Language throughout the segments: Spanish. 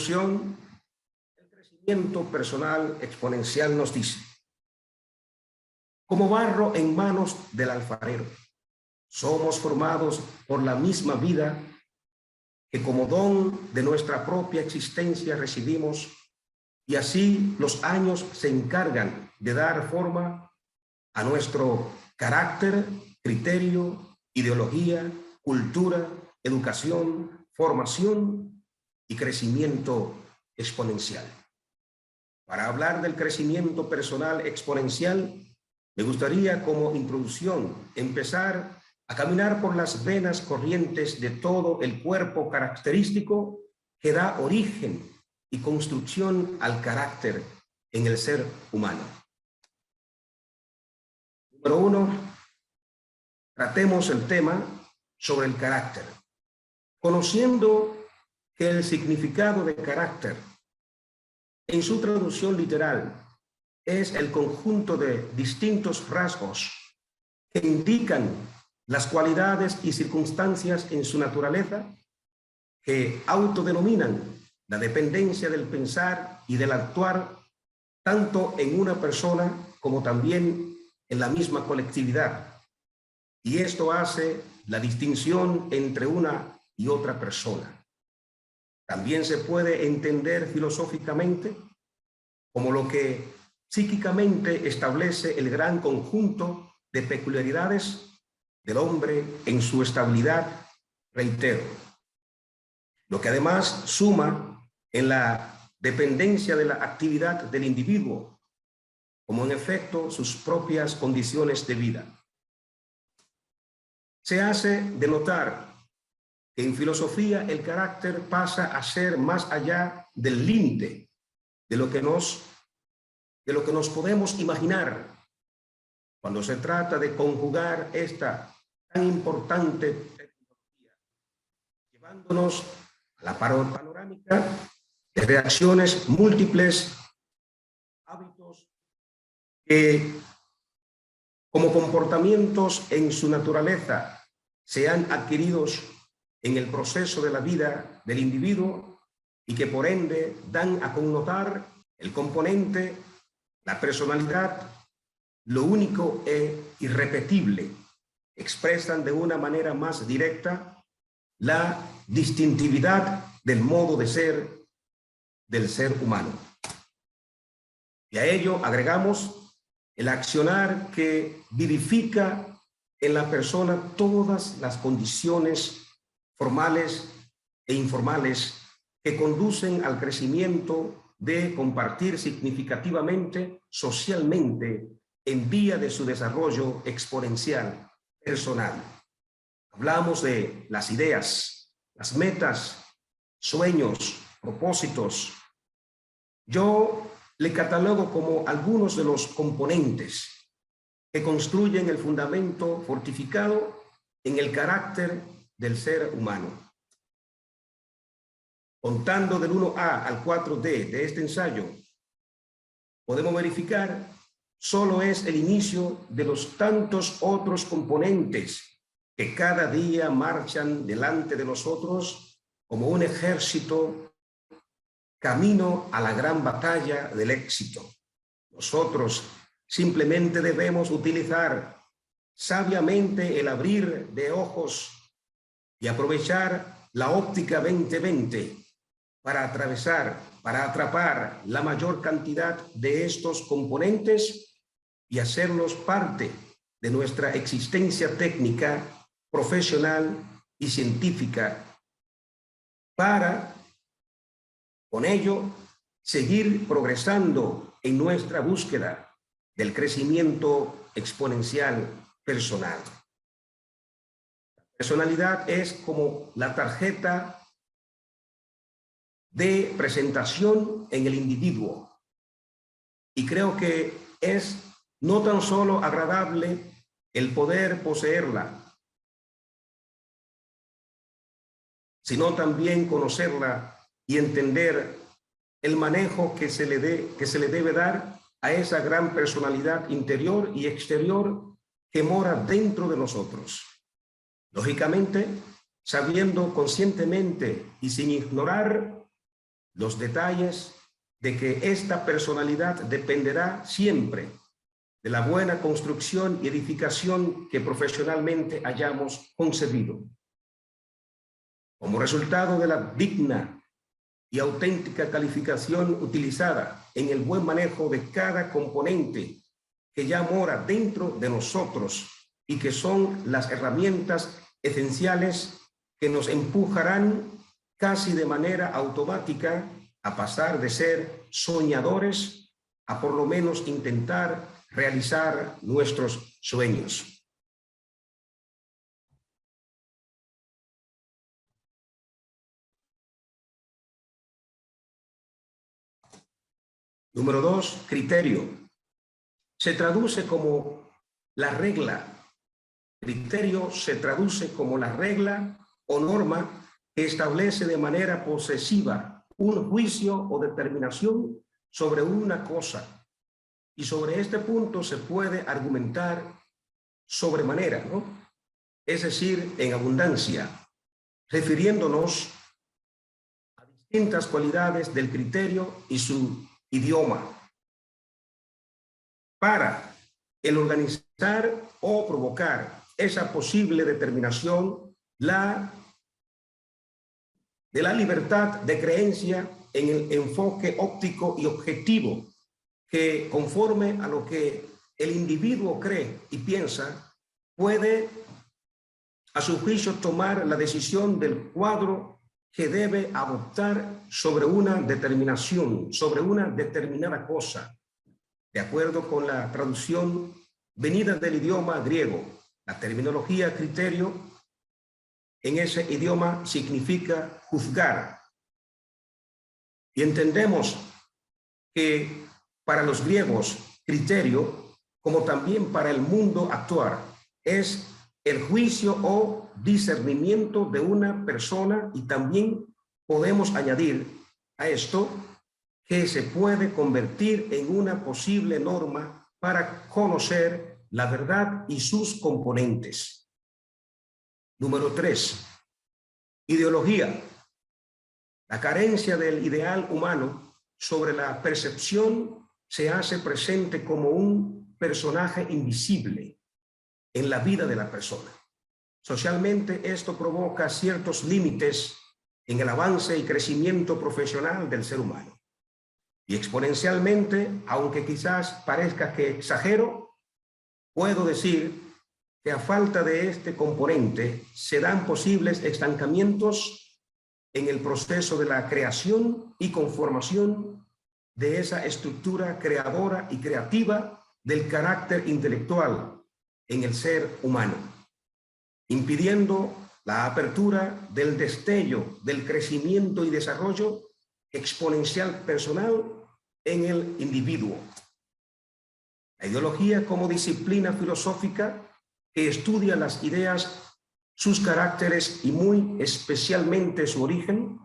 introducción, el crecimiento personal exponencial nos dice: como barro en manos del alfarero, somos formados por la misma vida que como don de nuestra propia existencia recibimos, y así los años se encargan de dar forma a nuestro carácter, criterio, ideología, cultura, educación, formación y crecimiento exponencial. Para hablar del crecimiento personal exponencial, me gustaría como introducción empezar a caminar por las venas corrientes de todo el cuerpo característico que da origen y construcción al carácter en el ser humano. Número 1, tratemos el tema sobre el carácter, conociendo que el significado de carácter en su traducción literal es el conjunto de distintos rasgos que indican las cualidades y circunstancias en su naturaleza que autodenominan la dependencia del pensar y del actuar tanto en una persona como también en la misma colectividad. Y esto hace la distinción entre una y otra persona. También se puede entender filosóficamente como lo que psíquicamente establece el gran conjunto de peculiaridades del hombre en su estabilidad, reitero, lo que además suma en la dependencia de la actividad del individuo, como en efecto sus propias condiciones de vida. Se hace de notar que en filosofía el carácter pasa a ser más allá del límite de lo que nos podemos imaginar cuando se trata de conjugar esta tan importante tecnología, llevándonos a la panorámica de reacciones múltiples, hábitos que como comportamientos en su naturaleza sean adquiridos en el proceso de la vida del individuo y que por ende dan a connotar el componente, la personalidad, lo único e irrepetible, expresan de una manera más directa la distintividad del modo de ser del ser humano. Y a ello agregamos el accionar que vivifica en la persona todas las condiciones formales e informales que conducen al crecimiento de compartir significativamente socialmente en vía de su desarrollo exponencial personal. Hablamos de las ideas, las metas, sueños, propósitos. Yo le catalogo como algunos de los componentes que construyen el fundamento fortificado en el carácter del ser humano. Contando del 1A al 4D de este ensayo, podemos verificar solo es el inicio de los tantos otros componentes que cada día marchan delante de nosotros como un ejército camino a la gran batalla del éxito. Nosotros simplemente debemos utilizar sabiamente el abrir de ojos y aprovechar la óptica 2020 para atrapar la mayor cantidad de estos componentes y hacerlos parte de nuestra existencia técnica, profesional y científica, para, con ello, seguir progresando en nuestra búsqueda del crecimiento exponencial personal. La personalidad es como la tarjeta de presentación en el individuo, y creo que es no tan solo agradable el poder poseerla, sino también conocerla y entender el manejo que se le debe dar a esa gran personalidad interior y exterior que mora dentro de nosotros. Lógicamente, sabiendo conscientemente y sin ignorar los detalles de que esta personalidad dependerá siempre de la buena construcción y edificación que profesionalmente hayamos concebido. Como resultado de la digna y auténtica calificación utilizada en el buen manejo de cada componente que ya mora dentro de nosotros y que son las herramientas esenciales que nos empujarán casi de manera automática a pasar de ser soñadores a por lo menos intentar realizar nuestros sueños. Número 2, criterio. Se traduce como la regla. Criterio se traduce como la regla o norma que establece de manera posesiva un juicio o determinación sobre una cosa. Y sobre este punto se puede argumentar sobremanera, ¿no? Es decir, en abundancia, refiriéndonos a distintas cualidades del criterio y su idioma. Para el organizar o provocar esa posible determinación de la libertad de creencia en el enfoque óptico y objetivo que, conforme a lo que el individuo cree y piensa, puede a su juicio tomar la decisión del cuadro que debe adoptar sobre una determinación, sobre una determinada cosa, de acuerdo con la traducción venida del idioma griego. La terminología criterio en ese idioma significa juzgar. Y entendemos que para los griegos criterio, como también para el mundo actual, es el juicio o discernimiento de una persona, y también podemos añadir a esto que se puede convertir en una posible norma para conocer la verdad y sus componentes. Número 3. Ideología. La carencia del ideal humano sobre la percepción se hace presente como un personaje invisible en la vida de la persona. Socialmente, esto provoca ciertos límites en el avance y crecimiento profesional del ser humano. Y exponencialmente, aunque quizás parezca que exagero, puedo decir que a falta de este componente se dan posibles estancamientos en el proceso de la creación y conformación de esa estructura creadora y creativa del carácter intelectual en el ser humano, impidiendo la apertura del destello del crecimiento y desarrollo exponencial personal en el individuo. La ideología como disciplina filosófica que estudia las ideas, sus caracteres y muy especialmente su origen,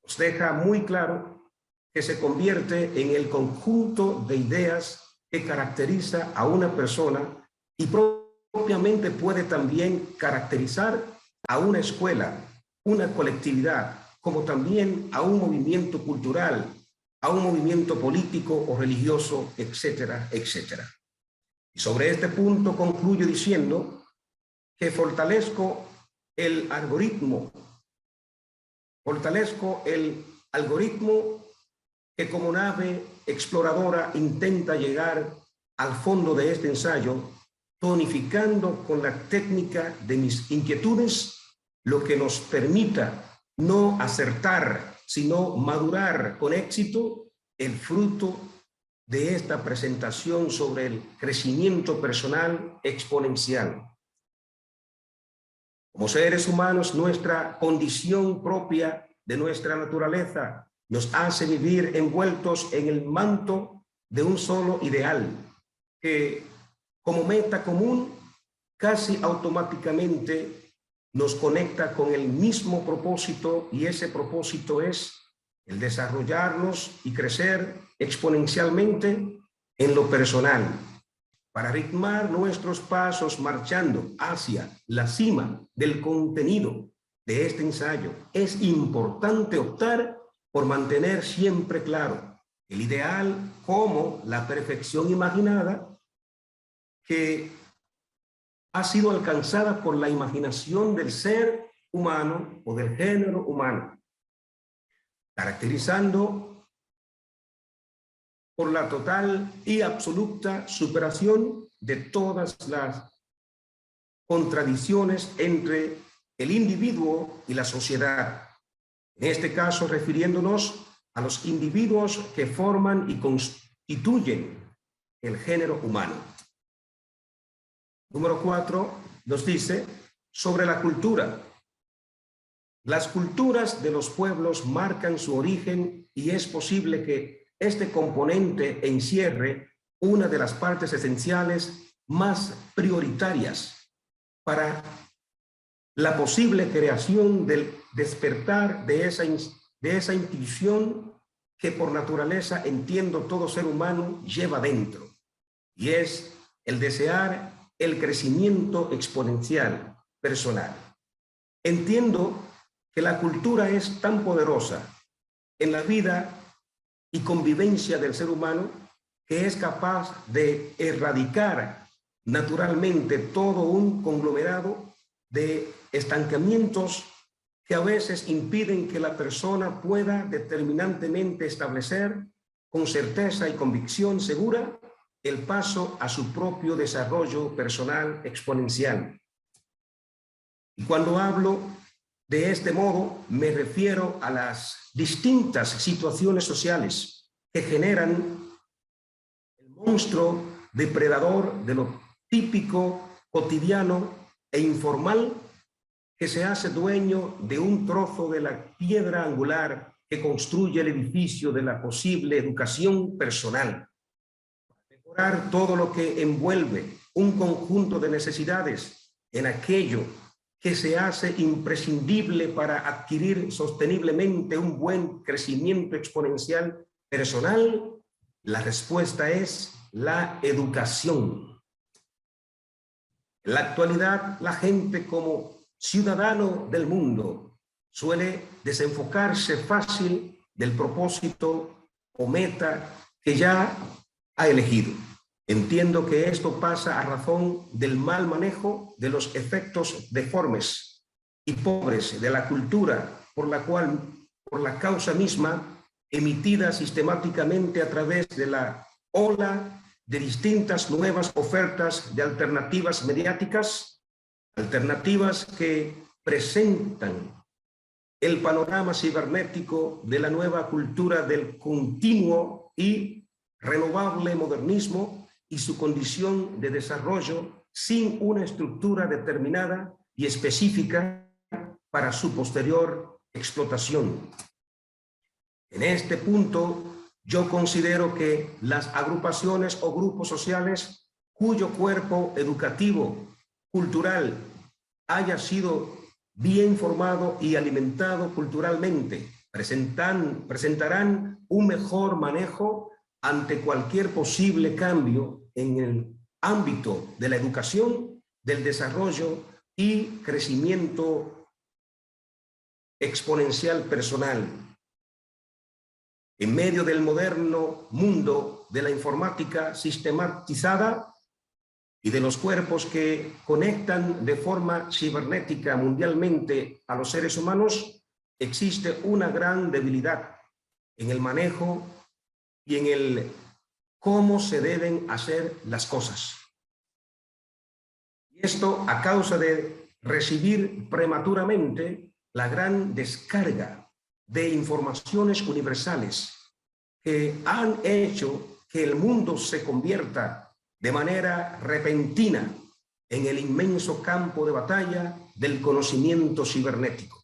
nos deja muy claro que se convierte en el conjunto de ideas que caracteriza a una persona y propiamente puede también caracterizar a una escuela, una colectividad, como también a un movimiento cultural, a un movimiento político o religioso, etcétera, etcétera. Y sobre este punto concluyo diciendo que fortalezco el algoritmo que como nave exploradora intenta llegar al fondo de este ensayo, tonificando con la técnica de mis inquietudes, lo que nos permita no acertar, sino madurar con éxito el fruto de esta presentación sobre el crecimiento personal exponencial. Como seres humanos, nuestra condición propia de nuestra naturaleza nos hace vivir envueltos en el manto de un solo ideal, que como meta común casi automáticamente nos conecta con el mismo propósito, y ese propósito es el desarrollarnos y crecer exponencialmente en lo personal, para ritmar nuestros pasos marchando hacia la cima del contenido de este ensayo, es importante optar por mantener siempre claro el ideal como la perfección imaginada que ha sido alcanzada por la imaginación del ser humano o del género humano, caracterizando por la total y absoluta superación de todas las contradicciones entre el individuo y la sociedad. En este caso, refiriéndonos a los individuos que forman y constituyen el género humano. Número 4 nos dice sobre la cultura. Las culturas de los pueblos marcan su origen y es posible que este componente encierre una de las partes esenciales más prioritarias para la posible creación del despertar de esa intuición que por naturaleza, entiendo, todo ser humano lleva dentro, y es el desear el crecimiento exponencial personal. Entiendo que la cultura es tan poderosa en la vida y convivencia del ser humano que es capaz de erradicar naturalmente todo un conglomerado de estancamientos que a veces impiden que la persona pueda determinantemente establecer con certeza y convicción segura el paso a su propio desarrollo personal exponencial. Y cuando hablo de este modo, me refiero a las distintas situaciones sociales que generan el monstruo depredador de lo típico, cotidiano e informal, que se hace dueño de un trozo de la piedra angular que construye el edificio de la posible educación personal. Mejorar todo lo que envuelve un conjunto de necesidades en aquello que se hace imprescindible para adquirir sosteniblemente un buen crecimiento exponencial personal, la respuesta es la educación. En la actualidad, la gente como ciudadano del mundo suele desenfocarse fácil del propósito o meta que ya ha elegido. Entiendo que esto pasa a razón del mal manejo de los efectos deformes y pobres de la cultura por la causa misma emitida sistemáticamente a través de la ola de distintas nuevas ofertas de alternativas mediáticas, alternativas que presentan el panorama cibernético de la nueva cultura del continuo y renovable modernismo y su condición de desarrollo sin una estructura determinada y específica para su posterior explotación. En este punto, yo considero que las agrupaciones o grupos sociales cuyo cuerpo educativo, cultural, haya sido bien formado y alimentado culturalmente, presentarán un mejor manejo ante cualquier posible cambio en el ámbito de la educación, del desarrollo y crecimiento exponencial personal. En medio del moderno mundo de la informática sistematizada y de los cuerpos que conectan de forma cibernética mundialmente a los seres humanos, existe una gran debilidad en el manejo y en el cómo se deben hacer las cosas. Y esto a causa de recibir prematuramente la gran descarga de informaciones universales que han hecho que el mundo se convierta de manera repentina en el inmenso campo de batalla del conocimiento cibernético.